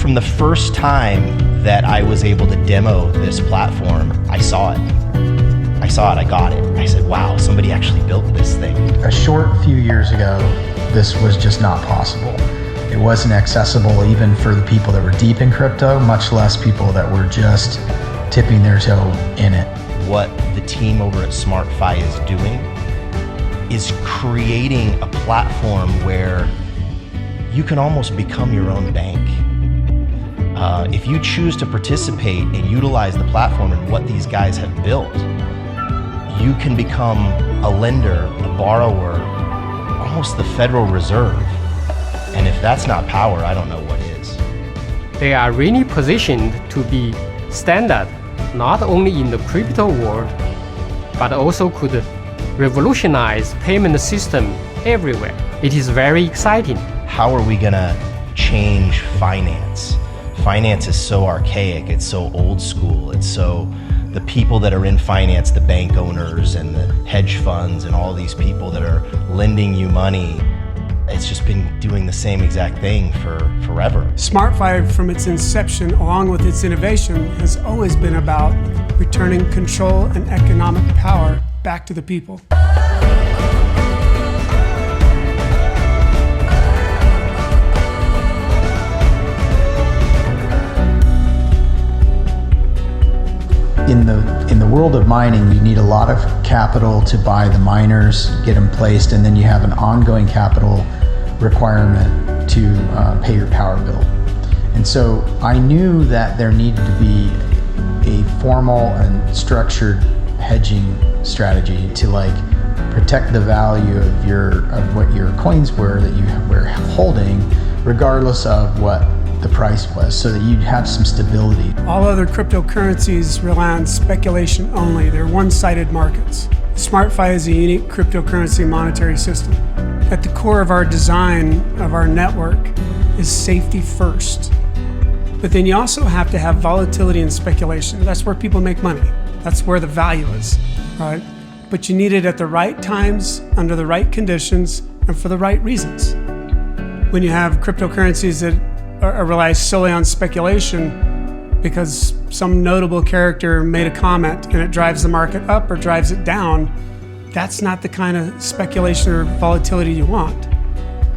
From the first time that I was able to demo this platform, I saw it, I got it. I said, wow, somebody actually built this thing. A short few years ago, this was just not possible. It wasn't accessible even for the people that were deep in crypto, much less people that were just tipping their toe in it. What the team over at SmartFi is doing is creating a platform where you can almost become your own bank. If you choose to participate and utilize the platform and what these guys have built, you can become a lender, a borrower, almost the Federal Reserve. And if that's not power, I don't know what is. They are really positioned to be standard, not only in the crypto world, but also could revolutionize payment system everywhere. It is very exciting. How are we gonna change finance? Finance is so archaic, it's so old school, it's so, the people that are in finance, the bank owners and the hedge funds and all these people that are lending you money, it's just been doing the same exact thing for forever. SmartFi, from its inception, along with its innovation, has always been about returning control and economic power back to the people. In the world of mining, you need a lot of capital to buy the miners, get them placed, and then you have an ongoing capital requirement to pay your power bill. And so I knew that there needed to be a formal and structured hedging strategy to protect the value of what your coins were that you were holding, regardless of what the price was, so that you'd have some stability. All other cryptocurrencies rely on speculation only. They're one-sided markets. SmartFi is a unique cryptocurrency monetary system. At the core of our design of our network is safety first. But then you also have to have volatility and speculation. That's where people make money. That's where the value is, right? But you need it at the right times, under the right conditions, and for the right reasons. When you have cryptocurrencies that rely solely on speculation because some notable character made a comment and it drives the market up or drives it down, that's not the kind of speculation or volatility you want.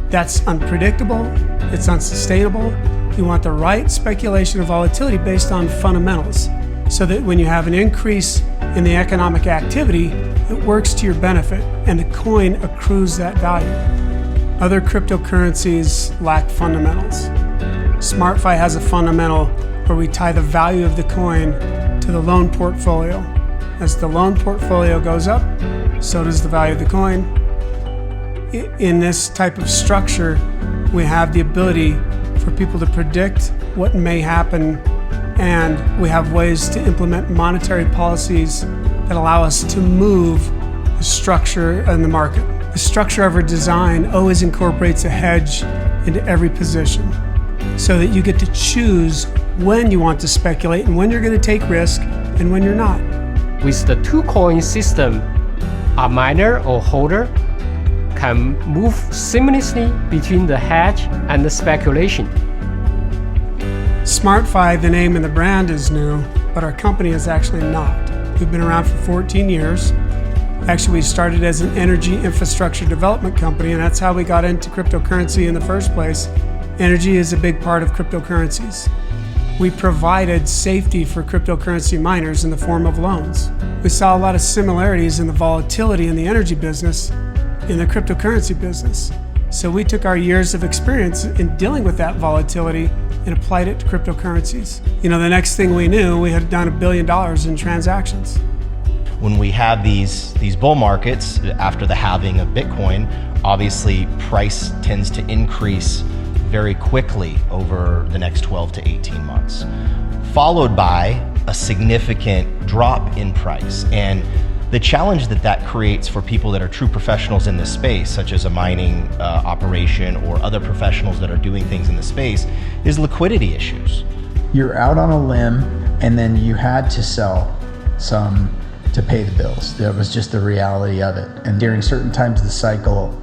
That's unpredictable, it's unsustainable. You want the right speculation or volatility based on fundamentals, so that when you have an increase in the economic activity, it works to your benefit and the coin accrues that value. Other cryptocurrencies lack fundamentals. SmartFi has a fundamental where we tie the value of the coin to the loan portfolio. As the loan portfolio goes up, so does the value of the coin. In this type of structure, we have the ability for people to predict what may happen, and we have ways to implement monetary policies that allow us to move the structure in the market. The structure of our design always incorporates a hedge into every position, so that you get to choose when you want to speculate and when you're going to take risk and when you're not. With the two-coin system, a miner or holder can move seamlessly between the hedge and the speculation. SmartFi, the name and the brand is new, but our company is actually not. We've been around for 14 years. Actually, we started as an energy infrastructure development company, and that's how we got into cryptocurrency in the first place. Energy is a big part of cryptocurrencies. We provided safety for cryptocurrency miners in the form of loans. We saw a lot of similarities in the volatility in the energy business, in the cryptocurrency business. So we took our years of experience in dealing with that volatility and applied it to cryptocurrencies. The next thing we knew, we had done $1 billion in transactions. When we have these bull markets, after the halving of Bitcoin, obviously price tends to increase very quickly over the next 12 to 18 months, followed by a significant drop in price. And the challenge that creates for people that are true professionals in this space, such as a mining operation or other professionals that are doing things in the space, is liquidity issues. You're out on a limb, and then you had to sell some to pay the bills. That was just the reality of it. And during certain times of the cycle,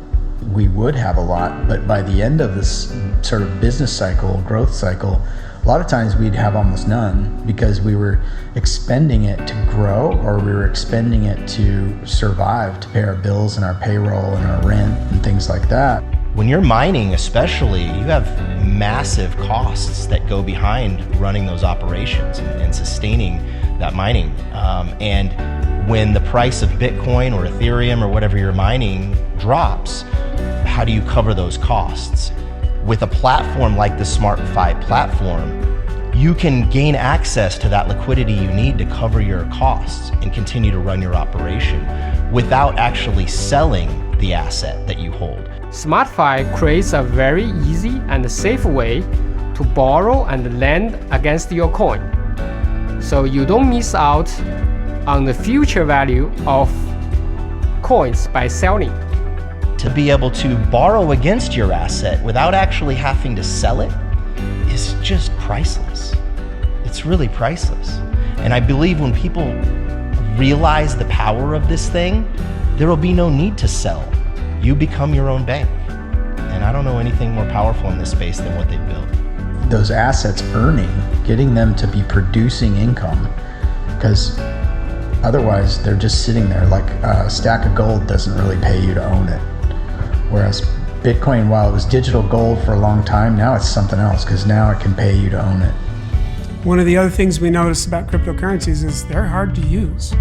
we would have a lot, but by the end of this sort of business cycle, growth cycle, a lot of times we'd have almost none because we were expending it to grow, or we were expending it to survive, to pay our bills and our payroll and our rent and things like that. When you're mining especially, you have massive costs that go behind running those operations and sustaining that mining. And when the price of Bitcoin or Ethereum or whatever you're mining drops, how do you cover those costs? With a platform like the SmartFi platform, you can gain access to that liquidity you need to cover your costs and continue to run your operation without actually selling the asset that you hold. SmartFi creates a very easy and safe way to borrow and lend against your coin, so you don't miss out on the future value of coins by selling. To be able to borrow against your asset without actually having to sell it is just priceless. It's really priceless. And I believe when people realize the power of this thing, there will be no need to sell. You become your own bank. And I don't know anything more powerful in this space than what they've built. Those assets earning, getting them to be producing income, because otherwise they're just sitting there. Like a stack of gold doesn't really pay you to own it. Whereas Bitcoin, while it was digital gold for a long time, now it's something else because now it can pay you to own it. One of the other things we notice about cryptocurrencies is they're hard to use.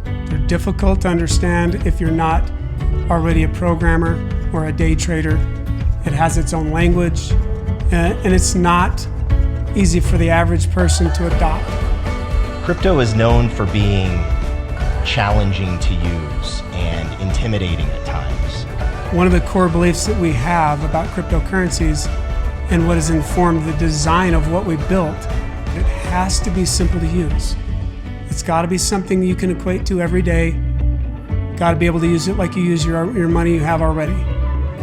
They're difficult to understand if you're not already a programmer or a day trader. It has its own language, and it's not easy for the average person to adopt. Crypto is known for being challenging to use and intimidating at times. One of the core beliefs that we have about cryptocurrencies and what has informed the design of what we built, it has to be simple to use. It's got to be something you can equate to every day. Got to be able to use it like you use your money you have already.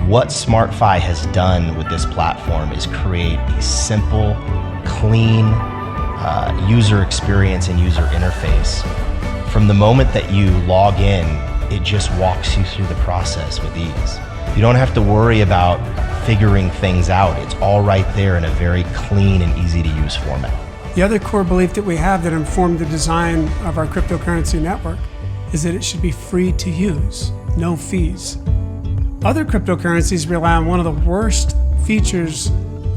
What SmartFi has done with this platform is create a simple, clean user experience and user interface. From the moment that you log in, it just walks you through the process with ease. You don't have to worry about figuring things out. It's all right there in a very clean and easy to use format. The other core belief that we have that informed the design of our cryptocurrency network is that it should be free to use, no fees. Other cryptocurrencies rely on one of the worst features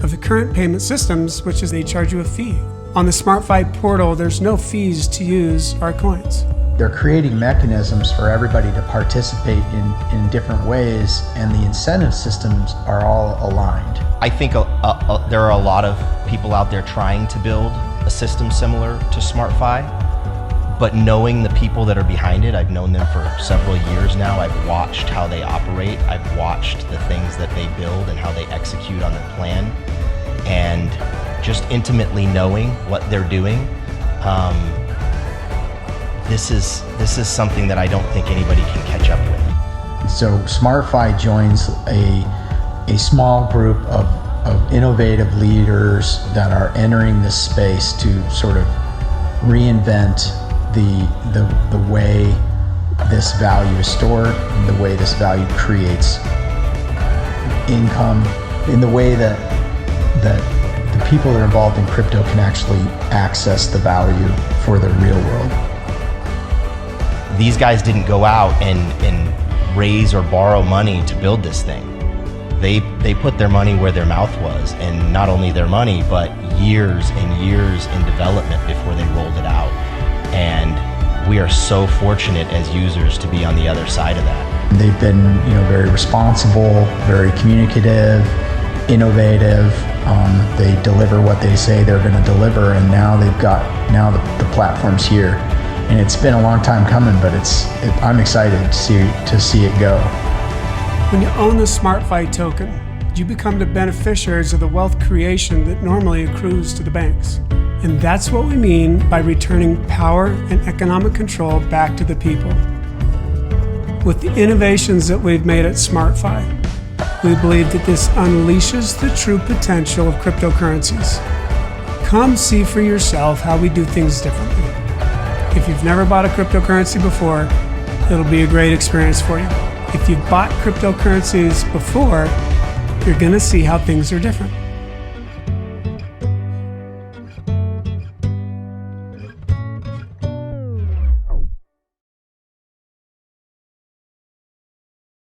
of the current payment systems, which is they charge you a fee. On the SmartFi portal, there's no fees to use our coins. They're creating mechanisms for everybody to participate in different ways, and the incentive systems are all aligned. I think there are a lot of people out there trying to build a system similar to SmartFi, but knowing the people that are behind it, I've known them for several years now. I've watched how they operate. I've watched the things that they build and how they execute on their plan, and just intimately knowing what they're doing. This is something that I don't think anybody can catch up with. So SmartFi joins a small group of innovative leaders that are entering this space to sort of reinvent the way this value is stored, and the way this value creates income, in the way that the people that are involved in crypto can actually access the value for the real world. These guys didn't go out and raise or borrow money to build this thing. They put their money where their mouth was, and not only their money, but years and years in development before they rolled it out. And we are so fortunate as users to be on the other side of that. They've been, very responsible, very communicative, innovative. They deliver what they say they're going to deliver, and now the platform's here. And it's been a long time coming, but I'm excited to see it go. When you own the SmartFi token, you become the beneficiaries of the wealth creation that normally accrues to the banks. And that's what we mean by returning power and economic control back to the people. With the innovations that we've made at SmartFi, we believe that this unleashes the true potential of cryptocurrencies. Come see for yourself how we do things differently. If you've never bought a cryptocurrency before, it'll be a great experience for you. If you've bought cryptocurrencies before, you're going to see how things are different.